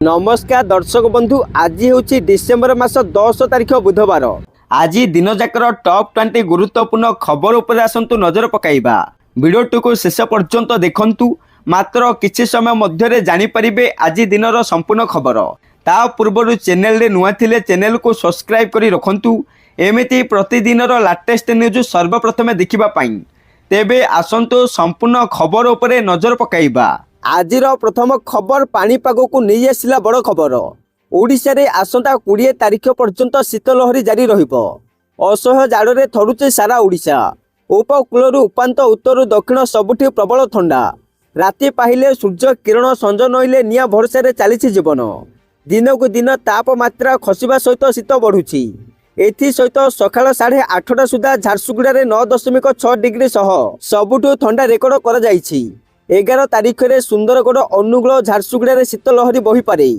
नमस्कार दर्शक बंधु, आज हूँ डिसेम्बर मास 10 तारिख बुधवार। आज दिन जाकर टॉप 20 गुरुत्वपूर्ण खबर उपर आसतु नजर पकाइबा। वीडियोटी को शेष पर्यंत देखंतु। मात्र किछि समय मध्य जानीपारे आज दिनर संपूर्ण खबर। ता पूर्व चैनल रे नुआ थिले चैनल को सब्सक्राइब करी रखंतु। एमिति प्रतिदिनर लाटेस्ट न्यूज सर्वप्रथमे देखिबा पाई। तेबे आसंतु संपूर्ण खबर उपरे नजर पकाइबा। आजिर प्रथम खबर पाणीपाग को नहीं आसला बड़ खबर। ओडिशा रे आसंता 20 तारिख पर्यंत शीतलहरी जारी रहिबो। असह्य जाड़े थरुचे सारा ओडिशा। उपकूल उपांत उत्तर दक्षिण सबुठी प्रबल ठंडा। राति पाहिले सूर्य किरण संज नईले निया भरोसा चली जीवन। दिनकू दिन तापमात्रा खसिबा सहित शीत बढ़ुची। एथि सहित सकाळ 8:30 सुधा झारसुगुड़ा 9.6 डिग्री सह सबुठू ठंडा रेकर्ड कर जाइछि। 11 तारिख में सुंदरगढ़ अनुगुल झारसुगुड़ा शीतलहरी बही पारे।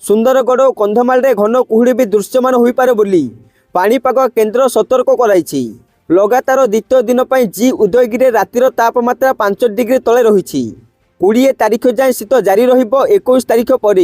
सुंदरगढ़ और कंधमाल घन कुहुड़ी भी दृश्यमान हो पारे बोली पाणीपाग केन्द्र सतर्क कराइछि। लगातार द्वितीय दिन पर जी उदयगिरी रातिर तापमात्रा 5 डिग्री तले रही। 20 तारिख जाए शीत जारी रहिबो। 21 तारिख पर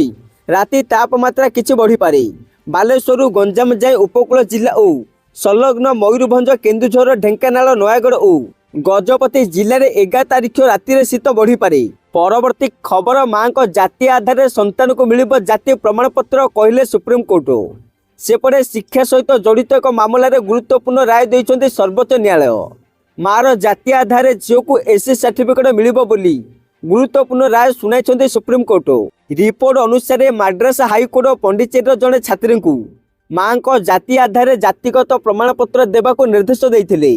राति तापमात्रा किछि बढ़ी पारे। बालेश्वर गंजाम जाए उपकूल जिला और संलग्न मयूरभंज केन्दुझर ढेंकानाल नयागढ़ और गजपति जिले में 11 तारिख राति शीत बढ़ी पारे। परवर्ती खबर मां को जाति आधार संतान को मिलिब जाति प्रमाणपत्र कहले सुप्रीमकोर्ट। सेपटे शिक्षा सहित जड़ित एक मामलें गुरुत्वपूर्ण राय देइछन्ति सर्वोच्च न्यायालय। मार जाति आधार झील को एससी सर्टिफिकेट मिलिब बोली गुरुत्वपूर्ण राय सुनाइछन्ति सुप्रीमकोर्ट। रिपोर्ट अनुसार मद्रास हाईकोर्ट पंडिचेरी जड़े छात्री को मां को जाति आधार जातिगत प्रमाणपत्र देवाक निर्देश देइथिले।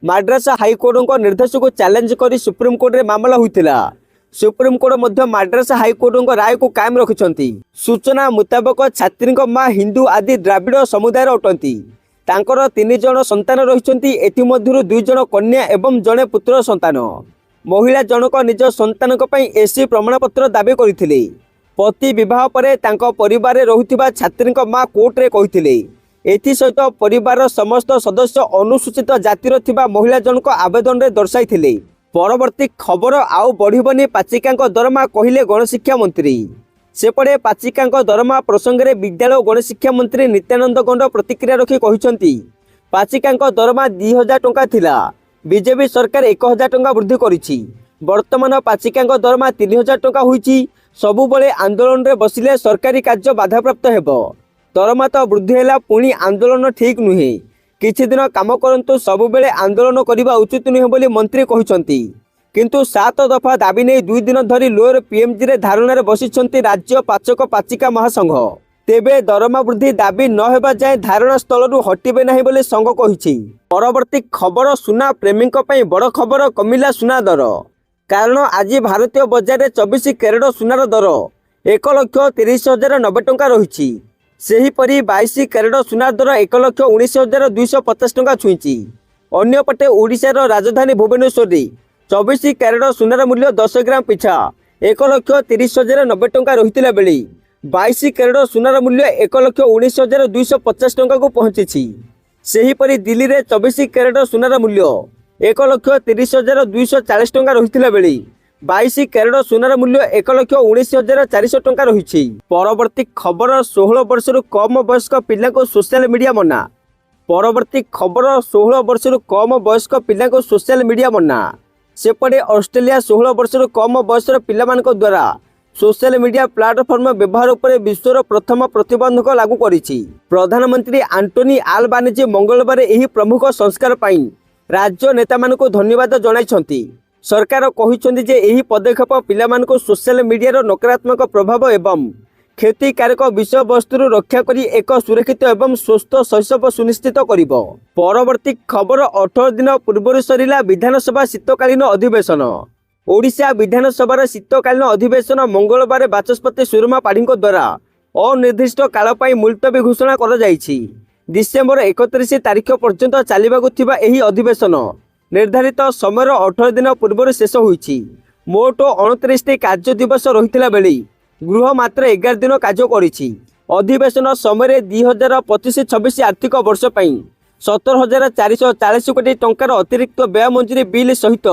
मद्रास हाईकोर्ट निर्देश को चैलेंज कर सुप्रीमकोर्ट में मामला होता। सुप्रीमकोर्ट मध्य मद्रास हाईकोर्ट राय को कायम रखिछन्ति। सूचना मुताबक छात्री मां हिंदू आदि द्राविड़ समुदाय अटंती। तांकर 3 जण संतान रहिछन्ति। एथि मध्यरु 2 जण कन्या एवं जणे पुत्र संतान। महिला जनक निज संतान एससी प्रमाणपत्र दाबी करथिले। पति विवाह परे तांको परिवार रे रहुथिबा छात्री मां कोर्ट रे कहिथिले। एथि सहित परिवार समस्त सदस्य अनुसूचित जातिर थिबा महिला जनक आवेदन रे दर्शाइथिले। परवर्ती खबर आउ बढ़िबनी पाचिका दरमा कहिले गणशिक्षा मंत्री। सेपटे पाचिका दरमा प्रसंग में विद्यालय और गणशिक्षा मंत्री नित्यानंद गंड प्रतिक्रिया रखी कहिसंती पाचिका दरमा 2000 टंका थिला। बीजेपी सरकार 1000 टंका वृद्धि करिछि। वर्तमान पाचिका दरमा 3000 टंका होइछि। सबुबले आंदोलन रे बसिले सरकारी कार्य बाधाप्राप्त हेबो। दरमा तो वृद्धि हैला पुणी आंदोलन ठीक नुहे। किछि दिन काम करंतु सबुबले आंदोलन करिबा उचित नुहे बोली मंत्री कहिसंती। किंतु 7 दफा दाबी नहीं 2 दिन धरी लोअर पीएमजी रे धारणा रे बसिसंती राज्य पाचक पाचिका महासंघ। तेबे दरमा वृद्धि दाबी न हेबा जाय धारणा स्थल हटिबे नाही बोली संघ कहिछि। परवर्ती खबर सुना प्रेमी बड़ खबर कमिला सुना दर। कारण आज भारतीय बजार में 24 कैरेट सुनार दर 1,30,090 टंका रही। सेहीपरि 22 कैरेट सुनार दर 1,19,250 टंका छुईची। अन्यपटे ओडिशार राजधानी भुवनेश्वर में 24 कैरेट सुनार मूल्य 10 ग्राम पिछा 1,30,090 टंका रही बेले 22 कैरेट सुनार मूल्य 1,19,250 टंका को पहुंची। सेहीपरि दिल्ली में 24 कैरेट सुनार मूल्य 1,30,240 टंका रही बेले 22 कैरेट सुनार मूल्य 1,19,400 टंका रही। परवर्ती खबर 16 वर्ष कम वयस्क पिला को सोशल मीडिया मना। परवर्ती खबर 16 वर्ष कम वयस्क पिला को सोशल मीडिया मना। सेपटे ऑस्ट्रेलिया 16 वर्ष कम वयसर पिला द्वारा सोशल मीडिया प्लाटफर्म व्यवहार उपर विश्वर प्रथम प्रतिबंधक लागू करिछि। प्रधानमंत्री आंटोनी आलबानीजी मंगलवार एही प्रमुख संस्कार पाई राज्य नेता मानक धन्यवाद जणाइछन्ति। सरकार कहिछन्ति जे एही पदक्षेप पिलामानक सोशल मीडिया नकारात्मक प्रभाव एवं क्षतिकारक विषय वस्तु रक्षा करी एक सुरक्षित एवं स्वस्थ शैशव सुनिश्चित करिब। परवर्ती खबर 18 दिन पूर्व सरिला विधानसभा शीतकालीन अधिवेशन। ओडिशा विधानसभा शीतकालीन अधिवेशन मंगलवार बाचस्पति सुरमा पाढ़ी द्वारा अनिर्दिष्ट काल पाई मुलतवी घोषणा कर जाइछि। डिसेम्बर 31 तारिख पर्यंत चलिबाकु थिबा एही अधिवेशन निर्धारित समय 18 दिन पूर्व शेष होइछि। मोट 29 कार्य दिवस रहितला बेले गृह मात्र 11 दिन कार्य करिछि। अधिवेशन समय 2025-26 आर्थिक वर्ष पई 17,440 कोटी टंकार अतिरिक्त व्यय मंजूरी बिल सहित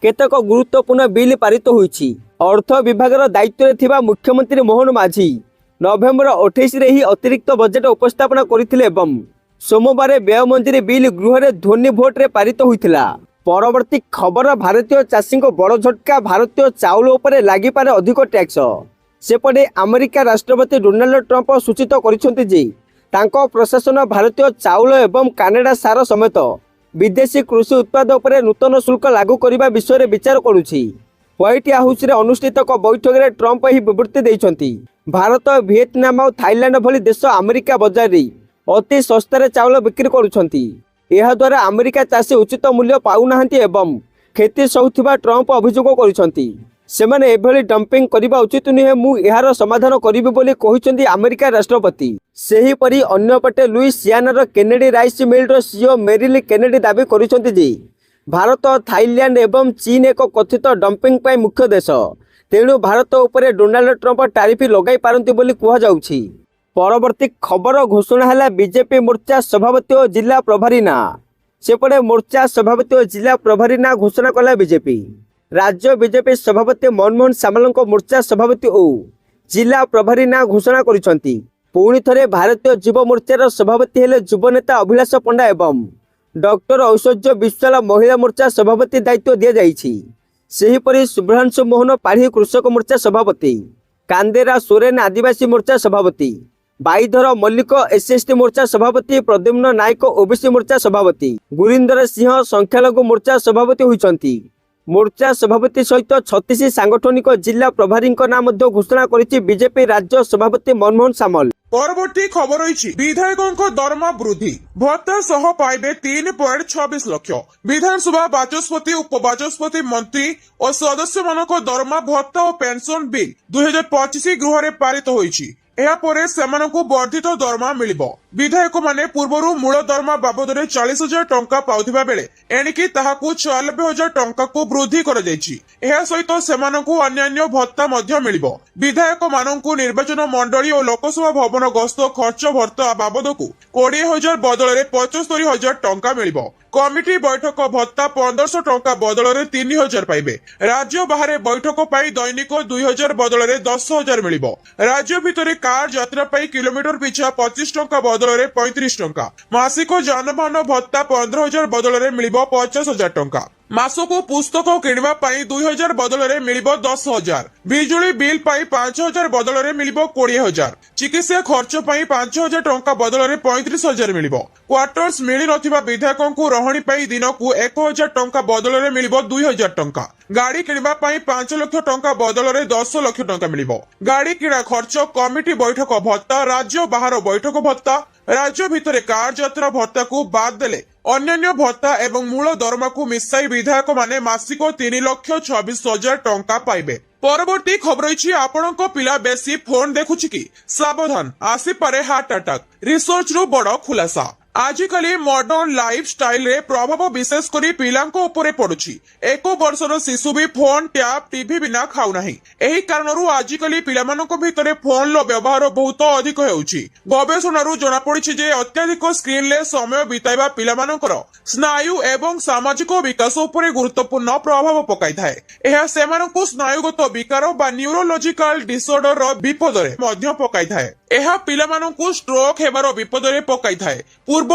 केतक गुरुत्वपूर्ण बिल पारित होइछि। अर्थ विभाग दायित्व थिबा मुख्यमंत्री मोहन माझी ନଭେମ୍ବର 28ରେ ଏହି ଅତିରିକ୍ତ ବଜେଟ୍ ଉପସ୍ଥାପନ କରିଥିଲେ ଏବଂ ସୋମବାର ବ୍ୟୟ ମଞ୍ଜୁରୀ ବିଲ୍ ଗୃହରେ ଧ୍ୱନି ଭୋଟରେ ପାରିତ ହୋଇଥିଲା। ପରବର୍ତ୍ତୀ ଖବର, ଭାରତୀୟ ଚାଷୀଙ୍କୁ ବଡ଼ ଝଟକା, ଭାରତୀୟ ଚାଉଳ ଉପରେ ଲାଗିପାରେ ଅଧିକ ଟ୍ୟାକ୍ସ। ସେପଟେ ଆମେରିକା ରାଷ୍ଟ୍ରପତି ଡୋନାଲ୍ଡ ଟ୍ରମ୍ପ ସୂଚିତ କରିଛନ୍ତି ଯେ ତାଙ୍କ ପ୍ରଶାସନ ଭାରତୀୟ ଚାଉଳ ଏବଂ କାନାଡା ସାର ସମେତ ବିଦେଶୀ କୃଷି ଉତ୍ପାଦ ଉପରେ ନୂତନ ଶୁଳ୍କ ଲାଗୁ କରିବା ବିଷୟରେ ବିଚାର କରୁଛି। ହ୍ୱାଇଟ୍ ହାଉସ୍ରେ ଅନୁଷ୍ଠିତ ଏକ ବୈଠକରେ ଟ୍ରମ୍ପ ଏହି ବିବୃତ୍ତି ଦେଇଛନ୍ତି। ଭାରତ, ଭିଏତନାମ ଆଉ ଥାଇଲାଣ୍ଡ ଭଳି ଦେଶ ଆମେରିକା ବଜାରରେ ଅତି ଶସ୍ତାରେ ଚାଉଳ ବିକ୍ରି କରୁଛନ୍ତି। ଏହାଦ୍ୱାରା ଆମେରିକା ଚାଷୀ ଉଚିତ ମୂଲ୍ୟ ପାଉନାହାନ୍ତି ଏବଂ କ୍ଷତି ସହୁଥିବା ଟ୍ରମ୍ପ ଅଭିଯୋଗ କରିଛନ୍ତି। ସେମାନେ ଏଭଳି ଡମ୍ପିଂ କରିବା ଉଚିତ ନୁହେଁ, ମୁଁ ଏହାର ସମାଧାନ କରିବି ବୋଲି କହିଛନ୍ତି ଆମେରିକା ରାଷ୍ଟ୍ରପତି। ସେହିପରି ଅନ୍ୟପଟେ ଲୁଇସିଆନାର କେନେଡି ରାଇସ୍ ମିଲ୍ର ସିଇଓ ମେରିଲ୍ କେନେଡି ଦାବି କରିଛନ୍ତି ଯେ ଭାରତ, ଥାଇଲ୍ୟାଣ୍ଡ ଏବଂ ଚୀନ ଏକ କଥିତ ଡମ୍ପିଂ ପାଇଁ ମୁଖ୍ୟ ଦେଶ। ତେଣୁ ଭାରତ ଉପରେ ଡୋନାଲ୍ଡ ଟ୍ରମ୍ପ ଟାରିଫ ଲଗାଇ ପାରନ୍ତି ବୋଲି କୁହାଯାଉଛି। ପରବର୍ତ୍ତୀ ଖବର, ଘୋଷଣା ହେଲା ବିଜେପି ମୋର୍ଚ୍ଚା ସଭାପତି ଓ ଜିଲ୍ଲା ପ୍ରଭାରୀ ନାଁ। ସେପଟେ ମୋର୍ଚ୍ଚା ସଭାପତି ଓ ଜିଲ୍ଲା ପ୍ରଭାରୀ ନାଁ ଘୋଷଣା କଲା ବିଜେପି। ରାଜ୍ୟ ବିଜେପି ସଭାପତି ମନମୋହନ ସାମଲଙ୍କ ମୋର୍ଚ୍ଚା ସଭାପତି ଓ ଜିଲ୍ଲା ପ୍ରଭାରୀ ନାଁ ଘୋଷଣା କରିଛନ୍ତି। ପୁଣି ଥରେ ଭାରତୀୟ ଯୁବ ମୋର୍ଚ୍ଚାର ସଭାପତି ହେଲେ ଯୁବନେତା ଅଭିଳାଷ ପଣ୍ଡା ଏବଂ ଡକ୍ଟର ଐଶ୍ୱର୍ଯ୍ୟ ବିଶ୍ୱାଳ ମହିଳା ମୋର୍ଚ୍ଚା ସଭାପତି ଦାୟିତ୍ୱ ଦିଆଯାଇଛି। ସେହିପରି ଶୁଭ୍ରାଂଶୁ ମୋହନ ପାଢ଼ୀ କୃଷକ ମୋର୍ଚ୍ଚା ସଭାପତି, କାନ୍ଦେରା ସୋରେନ ଆଦିବାସୀ ମୋର୍ଚ୍ଚା ସଭାପତି, ବାଇଧର ମଲ୍ଲିକ ଏସ୍ଏସ୍ଟି ମୋର୍ଚ୍ଚା ସଭାପତି, ପ୍ରଦ୍ୟୁମ୍ନ ନାୟକ ଓବିସି ମୋର୍ଚ୍ଚା ସଭାପତି, ଗୁରିନ୍ଦର ସିଂହ ସଂଖ୍ୟାଲଘୁ ମୋର୍ଚ୍ଚା ସଭାପତି ହୋଇଛନ୍ତି। ମୋର୍ଚ୍ଚା ସଭାପତି ସହିତ 36 ସାଂଗଠନିକ ଜିଲ୍ଲା ପ୍ରଭାରୀଙ୍କ ନାଁ ମଧ୍ୟ ଘୋଷଣା କରିଛି ବିଜେପି ରାଜ୍ୟ ସଭାପତି ମନମୋହନ ସାମଲ। ପରବର୍ତ୍ତୀ ଖବର ରହିଛି ବିଧାୟକଙ୍କ ଦରମା ବୃଦ୍ଧି ଭତ୍ତା ସହ ପାଇବେ 3.26 ଲକ୍ଷ। ବିଧାନସଭା ବାଚସ୍ପତି, ଉପବାଚସ୍ପତି, ମନ୍ତ୍ରୀ ଓ ସଦସ୍ୟମାନଙ୍କ ଦରମା ଭତ୍ତା ଓ ପେନସନ ବିଲ୍ 2025 ଗୃହରେ ପାରିତ ହୋଇଛି। ଏହାପରେ ସେମାନଙ୍କୁ ବର୍ଦ୍ଧିତ ଦରମା ମିଳିବ। ବିଧାୟକମାନେ ପୂର୍ବରୁ ମୂଳ ଦରମା ବାବଦରେ 40,000 ଟଙ୍କା ପାଉଥିବା ବେଳେ ଏଣିକି ତାହାକୁ 94,000 ଟଙ୍କାକୁ ବୃଦ୍ଧି କରାଯାଇଛି। ଏହା ସହିତ ସେମାନଙ୍କୁ ଅନ୍ୟାନ୍ୟ ଭତ୍ତା ମଧ୍ୟ ମିଳିବ। ବିଧାୟକମାନଙ୍କୁ ନିର୍ବାଚନ ମଣ୍ଡଳୀ ଓ ଲୋକସଭା ଭବନ ଗସ୍ତ ଖର୍ଚ୍ଚ ଭତ୍ତା ବାବଦକୁ 20,000 ବଦଳରେ 75,000 ଟଙ୍କା ମିଳିବ। କମିଟି ବୈଠକ ଭତ୍ତା 1,500 ଟଙ୍କା ବଦଳରେ 3,000 ପାଇବେ। ରାଜ୍ୟ ବାହାରେ ବୈଠକ ପାଇଁ ଦୈନିକ 2,000 ବଦଳରେ 10,000 ମିଳିବ। ରାଜ୍ୟ ଭିତରେ କାର ଯାତ୍ରା ପାଇଁ କିଲୋମିଟର ପିଛା 25 ଟଙ୍କା ବଦଳରେ 35 ଟଙ୍କା। ମାସିକ ଯାନବାହନ ଭତ୍ତା 15,000 ବଦଳରେ ମିଳିବ 50,000 ଟଙ୍କା। ମାସକୁ ପୁସ୍ତକ କିଣିବା ପାଇଁ 2,000 ବଦଳରେ ମିଳିବ 10,000। ବିଜୁଳି ବିଲ୍ ପାଇଁ 5,000 ବଦଳରେ ମିଳିବ 20,000। ଚିକିତ୍ସା ଖର୍ଚ୍ଚ ପାଇଁ 5,000 ଟଙ୍କା ବଦଳରେ 35,000 ମିଳିବ। କ୍ୱାର୍ଟର୍ସ ମିଳିନଥିବା ବିଧାୟକଙ୍କୁ ରହଣି ପାଇଁ ଦିନକୁ 1,000 ଟଙ୍କା ବଦଳରେ ମିଳିବ 2,000 ଟଙ୍କା। ଗାଡି କିଣିବା ପାଇଁ 5 ଲକ୍ଷ ଟଙ୍କା ବଦଳରେ 10 ଲକ୍ଷ ଟଙ୍କା ମିଳିବ। ଗାଡି କିଣା ଖର୍ଚ୍ଚ, କମିଟି ବୈଠକ ଭତ୍ତା, ରାଜ୍ୟ ବାହାର ବୈଠକ ଭତ୍ତା, ରାଜ୍ୟ ଭିତରେ କାର ଯାତ୍ରା ଭତ୍ତାକୁ ବାଦ ଦେଲେ ଅନ୍ୟାନ୍ୟ ଭତ୍ତା ଏବଂ ମୂଳ ଦରମାକୁ ମିଶାଇ ବିଧାୟକମାନେ ମାସିକ 3,26,000 ଟଙ୍କା ପାଇବେ। ପରବର୍ତ୍ତୀ ଖବର ରହିଛି ଆପଣଙ୍କ ପିଲା ବେଶୀ ଫୋନ ଦେଖୁଛି କି? ସାବଧାନ, ଆସିପାରେ ହାର୍ଟ ଆଟାକ। ରିସର୍ଚ୍ଚରୁ ବଡ ଖୁଲାସା। ଆଜିକାଲି ମଡର୍ଣ୍ଣ ଲାଇଫ୍ ଷ୍ଟାଇଲରେ ପ୍ରଭାବ ବିଶେଷ କରି ପିଲାଙ୍କ ଉପରେ ପଡୁଛି। 1 ବର୍ଷର ଶିଶୁ ବି ଫୋନ, ଟ୍ୟାବ, ଟିଭି ବିନା ଖାଉନାହିଁ। ଏହି କାରଣରୁ ଆଜିକାଲି ପିଲାମାନଙ୍କ ଭିତରେ ଫୋନର ବ୍ୟବହାର ବହୁତ ଅଧିକ ହେଉଛି। ଗବେଷଣାରୁ ଜଣାପଡିଛି ଯେ ଅତ୍ୟଧିକ ସ୍କ୍ରିନରେ ସମୟ ବିତାଇବା ପିଲାମାନଙ୍କର ସ୍ନାୟୁ ଏବଂ ସାମାଜିକ ବିକାଶ ଉପରେ ଗୁରୁତ୍ୱପୂର୍ଣ୍ଣ ପ୍ରଭାବ ପକାଇଥାଏ। ଏହା ସେମାନଙ୍କୁ ସ୍ନାୟୁଗତ ବିକାର ବା ନ୍ୟୁରୋଲୋଜିକାଲ ଡିସଅର୍ଡରର ବିପଦରେ ମଧ୍ୟ ପକାଇଥାଏ। ଏହା ପିଲାମାନଙ୍କୁ ଷ୍ଟ୍ରୋକ୍ ହେବାର ବିପଦରେ ପକାଇଥାଏ। ପୂର୍ବ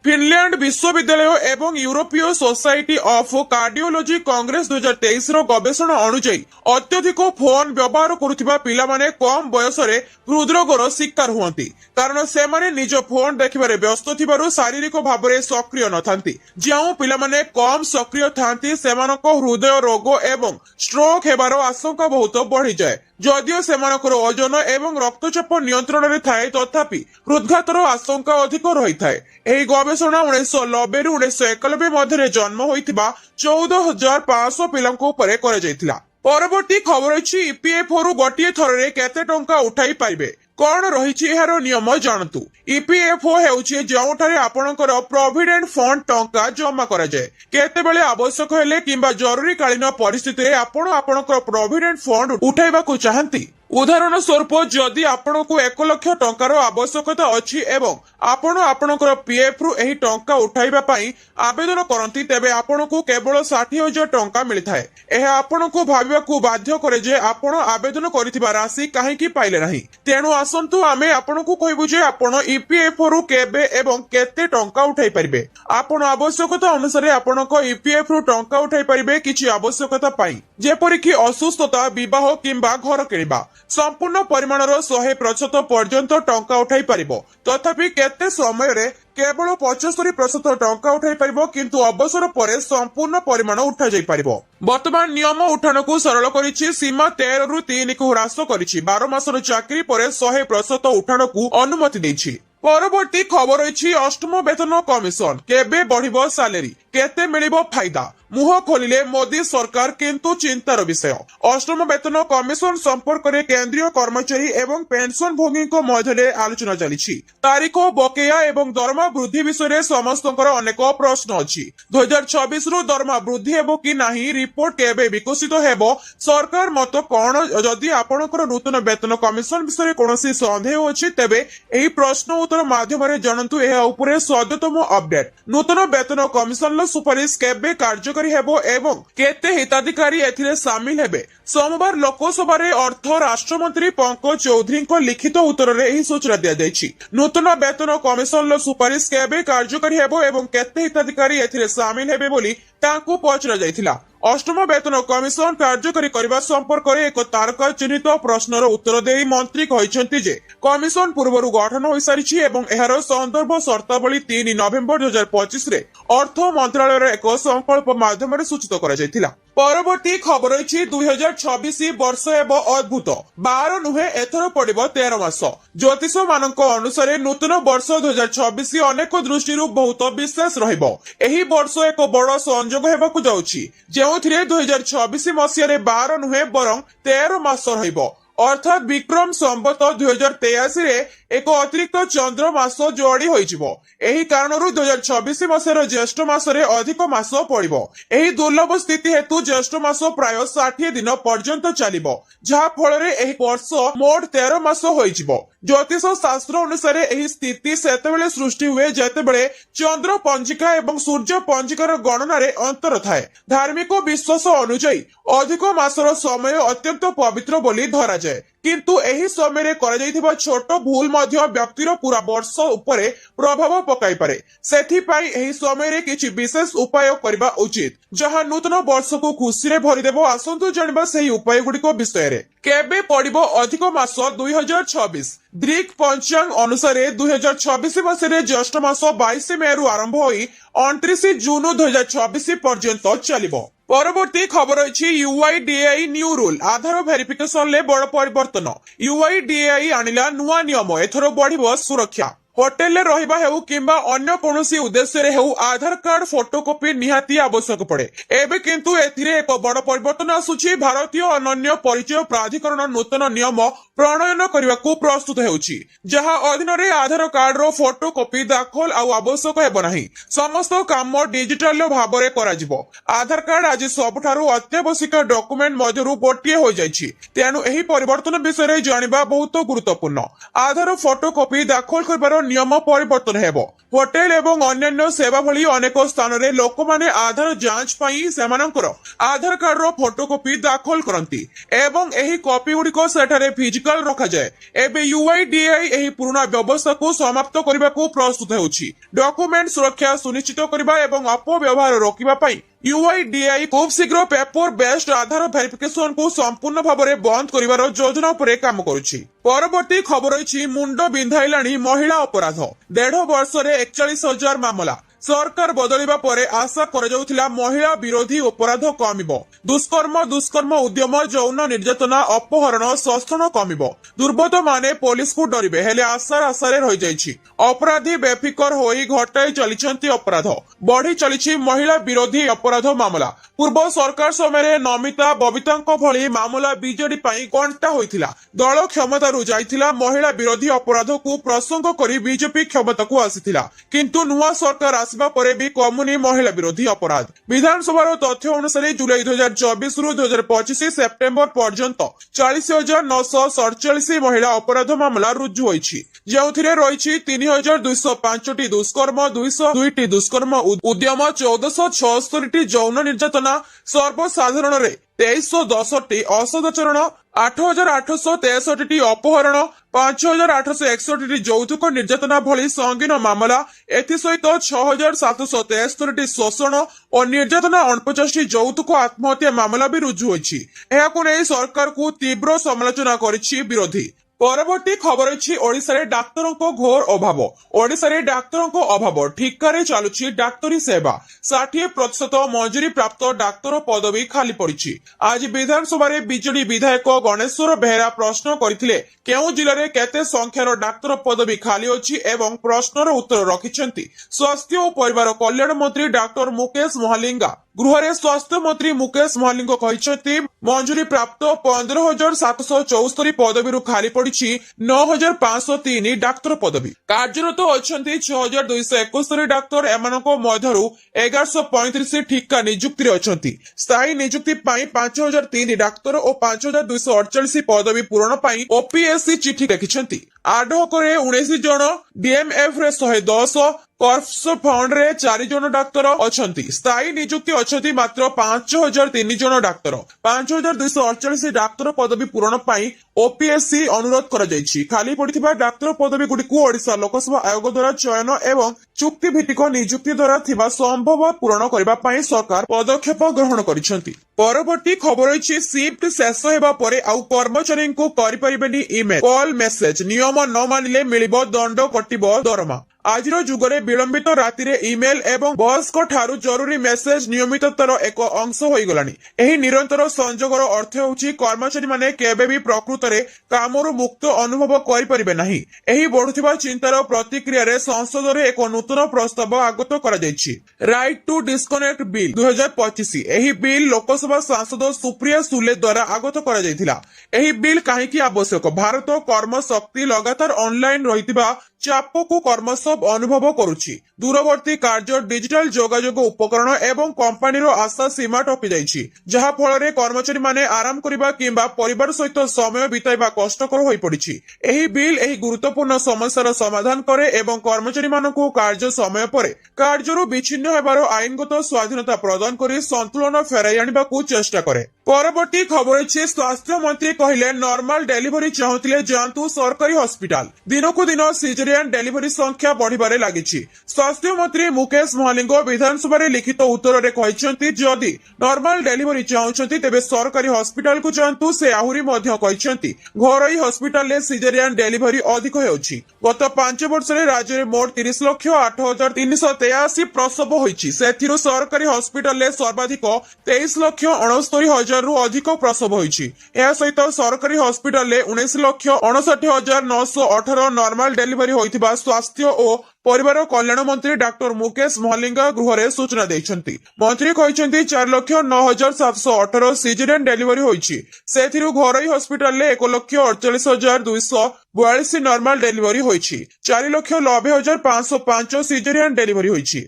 ଫିନଲ୍ୟାଣ୍ଡ ବିଶ୍ୱବିଦ୍ୟାଳୟ ଏବଂ ୟୁରୋପୀୟ ସୋସାଇଟି ଅଫ୍ କାର୍ଡିଓଲୋଜି କଂଗ୍ରେସ 2023ର ଗବେଷଣା ଅନୁଯାୟୀ ଅତ୍ୟଧିକ ଫୋନ ବ୍ୟବହାର କରୁଥିବା ପିଲାମାନେ କମ ବୟସରେ ହୃଦରୋଗର ଶିକାର ହୁଅନ୍ତି। କାରଣ ସେମାନେ ନିଜ ଫୋନ ଦେଖିବାରେ ବ୍ୟସ୍ତ ଥିବାରୁ ଶାରୀରିକ ଭାବରେ ସକ୍ରିୟ ନଥାନ୍ତି। ଯେଉଁ ପିଲାମାନେ କମ ସକ୍ରିୟ ଥାନ୍ତି ସେମାନଙ୍କ ହୃଦୟ ରୋଗ ଏବଂ ଷ୍ଟ୍ରୋକ୍ ହେବାର ଆଶଙ୍କା ବହୁତ ବଢିଯାଏ। ଯଦିଓ ସେମାନଙ୍କର ଓଜନ ଏବଂ ରକ୍ତଚାପ ନିୟନ୍ତ୍ରଣରେ ଥାଏ, ତଥାପି ହୃଦଘାତର ଆଶଙ୍କା ଅଧିକ ରହିଥାଏ। ଏହି ଗବେଷଣା 1990ରୁ 1991 ମଧ୍ୟରେ ଜନ୍ମ ହୋଇଥିବା 14,500 ପିଲାଙ୍କ ଉପରେ କରାଯାଇଥିଲା। ପରବର୍ତ୍ତୀ ଖବର ରହିଛି ଇପିଏଫ୍ଓରୁ ଗୋଟିଏ ଥରରେ କେତେ ଟଙ୍କା ଉଠାଇ ପାରିବେ? କଣ ରହିଛି ଏହାର ନିୟମ ଜାଣନ୍ତୁ। ଇପିଏଫ୍ଓ ହେଉଛି ଯେଉଁଠାରେ ଆପଣଙ୍କର ପ୍ରୋଭିଡେଣ୍ଟ ଫଣ୍ଡ ଟଙ୍କା ଜମା କରାଯାଏ। କେତେବେଳେ ଆବଶ୍ୟକ ହେଲେ କିମ୍ବା ଜରୁରୀକାଳୀନ ପରିସ୍ଥିତିରେ ଆପଣ ଆପଣଙ୍କର ପ୍ରୋଭିଡେଣ୍ଟ ଫଣ୍ଡ ଉଠାଇବାକୁ ଚାହାନ୍ତି, उदाहरण स्वरूप जदि आपनको 1 लाख टंकार आवश्यकता अछि एवं आपण आपणकर पीएफ रु एही टंका उठाइबा पई आवेदन करंती तेबे आपनको केवल 60,000 टंका मिलिथाय। एहा आपनको भाबिबाकू बाध्य करे जे आपण आवेदन करिथिबा राशि काहेकि पाइले नाही। तेणु आसंतु आमे आपनको कहबु जे आपण ईपीएफ रु केबे एवं केते टंका उठाई परिबे। आपण आवश्यकता अनुसार आपनको ईपीएफ रु टंका उठाई परिबे किछि आवश्यकता पई जेपरि कि असुस्थता विवाह किंबा घर किनिबा संपूर्ण परिमाणर 100% पर्यंत टंका उठाई परिबो। तथापि केते समय रे केवल 75% टंका उठाई परिबो किंतु अवसर परे संपूर्ण परिमाण उठा जाई परिबो। वर्तमान नियम उठाण को सरल करिछि। सीमा 13 रु 3 को ह्रास करिछि। 12 मासर चाकरी परे 100% उठाण को अनुमति दैछि। परवर्ती खबर अछि अष्टम वेतन कमिशन केबे बढ़िबो सैलरी केते मिलिबो फायदा मुह खोलिले मोदी सरकार किंतु चिंतार विषय। अष्टम वेतन कमिशन संपर्क में केंद्रीय कर्मचारी एवं पेंशन भोगी मध्य आलोचना चली। तारीख बकेया एवं दरमा वृद्धि विषय समस्तଙ୍କର अनेक प्रश्न अछि। 2026 रु दरमा वृद्धि हेबो कि नाही रिपोर्ट केबे विकसित हेबो सरकार मत कोन जदि आपणकर नूतन वेतन कमिशन विषय कोनोसी संदेह अछि तेबे एही प्रश्न उत्तर माध्यम रे जनंतु एहा उपरे सद्यतम अपडेट। नूतन वेतन कमिशन सुपारिश केबे कार्यकारी हेबो एवं केते हिताधिकारी एथिरे शामिल हेबे। सोमवार लोकसभा रे अर्थ राष्ट्रमंत्री पंकज चौधरी को लिखित उत्तर रे एही सूचना दिया जायछि। नूतन वेतन कमिशन सुपारिश केबे कार्यकारी हेबो एवं केते हिताधिकारी एथिरे शामिल हेबे बोली तांकु पचरा जायथिला। अष्टम वेतन कमिशन कार्यकारी करबा संपर्क में एक तारका चिन्हित प्रश्नर उत्तर दे मंत्री कहिसेंति जे कमिशन पूर्वरु गठन होई सारिछि एवं एहार संदर्भ शर्तावली 3 नवेम्बर 2025 रे अर्थ मंत्रालय एक संकल्प माध्यम रे सूचित करा जायथिला। परवर्ती खबर अछि 2026 वर्ष एवं अद्भुत 12 नुहे एथर पड़िबो 13 मास। ज्योतिष मानक अनुसार नूतन वर्ष 2026 अनेक दृष्टि बहुत विशेष रहिबो। एही वर्ष एक बड़ संयोग हेबाकू जाउछि जेउथिरे 2026 मसिया 12 नुहे बरं 13 मास रहिबो अर्थात विक्रम संवत 2083 रे एक अतिरिक्त चंद्र मास जोड़ी होइजिबो। एही कारणरू 2026 मसियार ज्येष्ठ मासरे अधिक मास पड़िबो। एही दुर्लभ स्थिति हेतु ज्येष्ठ मास प्राय 60 दिन पर्यंत चलिबो जहा फଳରେ एही वर्ष मोट 13 मास होइजिबो। ज्योतिष शास्त्र अनुसार एही स्थिति सेतेबेले सृष्टि हुए जेतेबेले चंद्र पंजिका एवं सूर्य पंजिकार गणना रे अंतर थाए। धार्मिक विश्वास अनुसार अधिक मासर समय अत्यंत पवित्र बोली धरा जाए किंतु एही समय रे करा जाइथिबा छोट भूल मध्य व्यक्तिर पूरा वर्ष उपरे प्रभाव पकाई पारे। सेथि पई एही समय रे किछि विशेष उपाय करबा उचित जहां नूतन वर्ष को खुशी रे भरि देबो। आसंतु जणबा सेही उपाय गुडीको विषय रे केबे पड़िबो अधिक मास 2026 ग्रीक पंचांग अनुसार 2026 मासरे ज्येष्ठ मास 22 मे रु आरंभ होई 29 जून 2026 पर्यंत चलिबो। परवर्ती खबर अछि यूआईडीएआई न्यू रूल आधार वेरिफिकेशन ले बड़ परिवर्तन। यूआईडीएआई आनिला नुआ नियम एथरो बढ़िबो सुरक्षा। होटेल रे रहिबा हेउ किंबा अन्य कोनोसी उद्देश्य रे हेउ आधार कार्ड फोटोकॉपी निहाती आवश्यक पड़े। एबे किंतु एथिरे एक बड़ परिवर्तन आसुछि। भारतीय अनन्य परिचय प्राधिकरण नूतन नियम प्रणयन करबाकू प्रस्तुत हेउछि जहा अधीन रे आधार कार्ड रो फोटोकॉपी दाखल आ आवश्यक हेबो नाही। समस्त काम डिजिटल भाव रे करा जिवो। आधार कार्ड आज सबठारु अत्यावश्यक डॉक्यूमेंट मध्यरु गोटिए होई जायछि। तेनु एही परिवर्तन विषय रे जानिबा बहुत गुरुत्वपूर्ण। आधार फोटोकॉपी दाखल करबार नियम परिवर्तन हेबो। होटेल एवं अन्य सेवा भली अनेक स्थान रे लोक माने आधार जांच पई सेमानकर आधार कार्ड रो फोटोकॉपी दाखल करंती एवं एही कॉपी गुडीको सेठारे फिजिकल रखा जाए। एबे यूआईडीएआई एही पुराना व्यवस्था को समाप्त करबाकू प्रस्तुत हेउछि। डॉक्यूमेंट सुरक्षा सुनिश्चित करबा एवं अपव्यवहार रोकिबा पई यूआईडीएआई खूब शीघ्र पेपर बेस्ड आधार वेरिफिकेशन को संपूर्ण भाव में बंद करिवार योजना उपरे काम करुछि। परवर्ती खबर अछि मुंड बिंधाइलाणी महिला अपराध 1.5 वर्ष रे 41,000 मामला। सरकार बदलिबा परे आशा कराଯାउथिला महिला विरोधी अपराध कमिबो। दुष्कर्म उद्यम यौन निर्यातना अपहरण शोषण कमिबो। दुर्बृत्त माने पुलिस को डरिबे हेले आशारे रहि जाइछि। अपराधी बेफिकर होई घटाई चलिछंती अपराध बढ़ी चलिछि महिला विरोधी अपराध मामला। पूर्व सरकार समय नमिता बबितांको भली मामला बीजेडी पई कंटा होइथिला। दल क्षमतारु जाइथिला महिला विरोधी अपराध को प्रसंग करी बीजेपी क्षमता को आसिथिला किंतु नुआ सरकार ଆସିବା ପରେ ବି କମୁନି ମହିଳା ବିରୋଧୀ ଅପରାଧ। ବିଧାନସଭାର ତଥ୍ୟ ଅନୁସାରେ ଜୁଲାଇ 2024 ରୁ 2025 ସେପ୍ଟେମ୍ବର ପର୍ଯ୍ୟନ୍ତ 40,947 ମହିଳା ଅପରାଧ ମାମଲା ରୁଜୁ ହୋଇଛି, ଯେଉଁଥିରେ ରହିଛି 3,205ଟି ଦୁଷ୍କର୍ମ, 202ଟି ଦୁଷ୍କର୍ମ ଉଦ୍ୟମ, 1,476ଟି ଯୌନ ନିର୍ଯାତନା, ସର୍ବସାଧାରଣରେ 2,310ଟି ଅସଦାଚରଣ, 8,863ଟି ଅପହରଣ, 5,861ଟି ଯୌତୁକ ନିର୍ଯାତନା ଭଳି ସଙ୍ଗୀନ ମାମଲା, ଏଥିସହିତ 6,773ଟି ଶୋଷଣ ଓ ନିର୍ଯାତନା, 49ଟି ଯୌତୁକ ଆତ୍ମହତ୍ୟା ମାମଲା ବି ରୁଜୁ ହୋଇଛି। ଏହାକୁ ନେଇ ସରକାରକୁ ତୀବ୍ର ସମାଲୋଚନା କରିଛି ବିରୋଧୀ। ପରବର୍ତ୍ତୀ ଖବର ଅଛି ଓଡ଼ିଶାରେ ଡାକ୍ତରଙ୍କ ଘୋର ଅଭାବ। ଓଡ଼ିଶାରେ ଡାକ୍ତରଙ୍କ ଅଭାବ, ଠିକାରେ ଚାଲୁଛି ଡାକ୍ତରୀ ସେବା। 60% ମଞ୍ଜୁରୀ ପ୍ରାପ୍ତ ଡାକ୍ତର ପଦବୀ ଖାଲି ପଡ଼ିଛି। ଆଜି ବିଧାନସଭାରେ ବିଜେଡି ବିଧାୟକ ଗଣେଶ୍ୱର ବେହେରା ପ୍ରଶ୍ନ କରିଥିଲେ କେଉଁ ଜିଲ୍ଲାରେ କେତେ ସଂଖ୍ୟାର ଡାକ୍ତର ପଦବୀ ଖାଲି ଅଛି ଏବଂ ପ୍ରଶ୍ନର ଉତ୍ତର ରଖିଛନ୍ତି ସ୍ୱାସ୍ଥ୍ୟ ଓ ପରିବାର କଲ୍ୟାଣ ମନ୍ତ୍ରୀ ଡାକ୍ତର ମୁକେଶ ମହାଲିଙ୍ଗା। ଗୃହରେ ସ୍ୱାସ୍ଥ୍ୟ ମନ୍ତ୍ରୀ ମୁକେଶ ମହାଲିଙ୍ଗ କହିଛନ୍ତି ମଞ୍ଜୁରୀ ପ୍ରାପ୍ତ 15,774 ପଦବୀରୁ ଖାଲି ପଡ଼ିଛି 9,503 ଡାକ୍ତର ପଦବୀ। କାର୍ଯ୍ୟରତ ଅଛନ୍ତି 6,271 ଡାକ୍ତର। ଏମାନଙ୍କ ମଧ୍ୟରୁ 1,135 ଠିକା ନିଯୁକ୍ତିରେ ଅଛନ୍ତି। ସ୍ଥାୟୀ ନିଯୁକ୍ତି ପାଇଁ 5,003 ଡାକ୍ତର ଓ 5,248 ପଦବୀ ପୂରଣ ପାଇଁ ଓପିଏସସି ଚିଠି ଲେଖିଛନ୍ତି। ଆଡହକରେ 19 ଜଣ, ଡିଏମଏଫରେ 110, କର୍ପସ ଫଣ୍ଡରେ 4 ଜଣ ଡାକ୍ତର ଅଛନ୍ତି। ସ୍ଥାୟୀ ନିଯୁକ୍ତି ଅଛନ୍ତି ମାତ୍ର 5,003 ଜଣ ଡାକ୍ତର। 5,248 ଡାକ୍ତର ପଦବୀ ପୂରଣ ପାଇଁ ଓପିଏସସି ଅନୁରୋଧ କରାଯାଇଛି। ଖାଲି ପଡ଼ିଥିବା ଡାକ୍ତର ପଦବୀ ଗୁଡ଼ିକୁ ଓଡ଼ିଶା ଲୋକସେବା ଆୟୋଗ ଦ୍ୱାରା ଚୟନ ଏବଂ ଚୁକ୍ତି ଭିତ୍ତିକ ନିଯୁକ୍ତି ଦ୍ୱାରା ଥିବା ସମ୍ଭବ ପୂରଣ କରିବା ପାଇଁ ସରକାର ପଦକ୍ଷେପ ଗ୍ରହଣ କରିଛନ୍ତି। ପରବର୍ତ୍ତୀ ଖବର ରହିଛି ସିଫ୍ଟ ଶେଷ ହେବା ପରେ ଆଉ କର୍ମଚାରୀଙ୍କୁ କରିପାରିବେନି ଇମେଲ, କଲ, ମେସେଜ। ନିୟମ ନ ମାନିଲେ ମିଳିବ ଦଣ୍ଡ, କଟିବ ଦରମା। ଆଜିର ଯୁଗରେ ବିଳମ୍ବିତ ରାତିରେ ଇମେଲ ଏବଂ ବସ୍ଙ୍କ ଠାରୁ ଜରୁରୀ ମେସେଜ ନିୟମିତତାର ଏକ ଅଂଶ ହୋଇଗଲାଣି। ଏହି ନିରନ୍ତର ସଂଯୋଗର ଅର୍ଥ ହେଉଛି କର୍ମଚାରୀମାନେ କେବେ ବି ପ୍ରକୃତରେ କାମରୁ ମୁକ୍ତ ଅନୁଭବ କରିପାରିବେ ନାହିଁ। ଏହି ବଢୁଥିବା ଚିନ୍ତାର ପ୍ରତିକ୍ରିୟାରେ ସଂସଦରେ ଏକ ନୂତନ ପ୍ରସ୍ତାବ ଆଗତ କରାଯାଇଛି। Right to disconnect bill 2025। ଏହି ବିଲ୍ ଲୋକସଭା ସାଂସଦ ସୁପ୍ରିୟା ସୁଲେ ଦ୍ୱାରା ଆଗତ କରାଯାଇଥିଲା। ଏହି ବିଲ୍ କାହିଁକି ଆବଶ୍ୟକ? ଭାରତ କର୍ମଶକ୍ତି ଲଗାତାର ଅନଲାଇନ ରହିଥିବା ଚାପକୁ କର୍ମଶକ୍ତି ଅନୁଭବ କରୁଛି। ଦୂରବର୍ତ୍ତୀ କାର୍ଯ୍ୟ, ଡିଜିଟାଲ ଯୋଗାଯୋଗ ଉପକରଣ ଏବଂ କମ୍ପାନୀର ଆଶା ସୀମା ଟପି ଯାଇଛି, ଯାହା ଫଳରେ କର୍ମଚାରୀମାନେ ଆରାମ କରିବା କିମ୍ବା ପରିବାର ସହିତ ସମୟ ବିତାଇବା କଷ୍ଟକର ହୋଇପଡ଼ିଛି। ଏହି ବିଲ୍ ଏହି ଗୁରୁତ୍ୱପୂର୍ଣ୍ଣ ସମସ୍ୟାର ସମାଧାନ କରେ ଏବଂ କର୍ମଚାରୀମାନଙ୍କୁ କାର୍ଯ୍ୟ ସମୟ ପରେ କାର୍ଯ୍ୟରୁ ବିଚ୍ଛିନ୍ନ ହେବାର ଆଇନଗତ ସ୍ୱାଧୀନତା ପ୍ରଦାନ କରି ସନ୍ତୁଳନ ଫେରାଇ ଆଣିବାକୁ ଚେଷ୍ଟା କରେ। ପରବର୍ତ୍ତୀ ଖବର ଅଛି ସ୍ୱାସ୍ଥ୍ୟ ମନ୍ତ୍ରୀ କହିଲେ ନର୍ମାଲ ଡେଲିଭରି ଚାହୁଁଥିଲେ ଯାଆନ୍ତୁ ସରକାରୀ ହସ୍ପିଟାଲ। ଦିନକୁ ଦିନ ସିଜେରିଆନ ଡେଲିଭରି ସଂଖ୍ୟା ବଢିବାରେ ଲାଗିଛି। ସ୍ୱାସ୍ଥ୍ୟ ମନ୍ତ୍ରୀ ମୁକେଶ ମହାଲିଙ୍ଗ ବିଧାନସଭାରେ ଲିଖିତ ଉତ୍ତରରେ କହିଛନ୍ତି ଯଦି ନର୍ମାଲ ଡେଲିଭରି ଚାହୁଁଛନ୍ତି ତେବେ ସରକାରୀ ହସ୍ପିଟାଲକୁ ଯାଆନ୍ତୁ। ସେ ଆହୁରି ମଧ୍ୟ କହିଛନ୍ତି ଘରୋଇ ହସ୍ପିଟାଲରେ ସିଜେରିଆନ ଡେଲିଭରି ଅଧିକ ହେଉଛି। ଗତ 5 ବର୍ଷରେ ରାଜ୍ୟରେ ମୋଟ 30,08,383 ପ୍ରସବ ହୋଇଛି। ସେଥିରୁ ସରକାରୀ ହସ୍ପିଟାଲରେ ସର୍ବାଧିକ 23,69,000ରୁ ଅଧିକ ପ୍ରସବ ହୋଇଛି। ଏହା ସହିତ ସରକାରୀ ହସ୍ପିଟାଲରେ 19,59,918 ନର୍ମାଲ ଡେଲିଭରି ହୋଇଥିବା ସ୍ୱାସ୍ଥ୍ୟ ଓ ପରିବାର କଲ୍ୟାଣ ମନ୍ତ୍ରୀ ଡାକ୍ତର ମୁକେଶ ମହାଲିଙ୍ଗା ଗୃହରେ ସୂଚନା ଦେଇଛନ୍ତି। ମନ୍ତ୍ରୀ କହିଛନ୍ତି 4,09,718 ସିଜେରିଆନ ଡେଲିଭରି ହୋଇଛି। ସେଥିରୁ ଘରୋଇ ହସ୍ପିଟାଲରେ 1,48,242 ନର୍ମାଲ ଡେଲିଭରି ହୋଇଛି। 4,90,505 ସିଜେରିଆନ ଡେଲିଭରି ହୋଇଛି।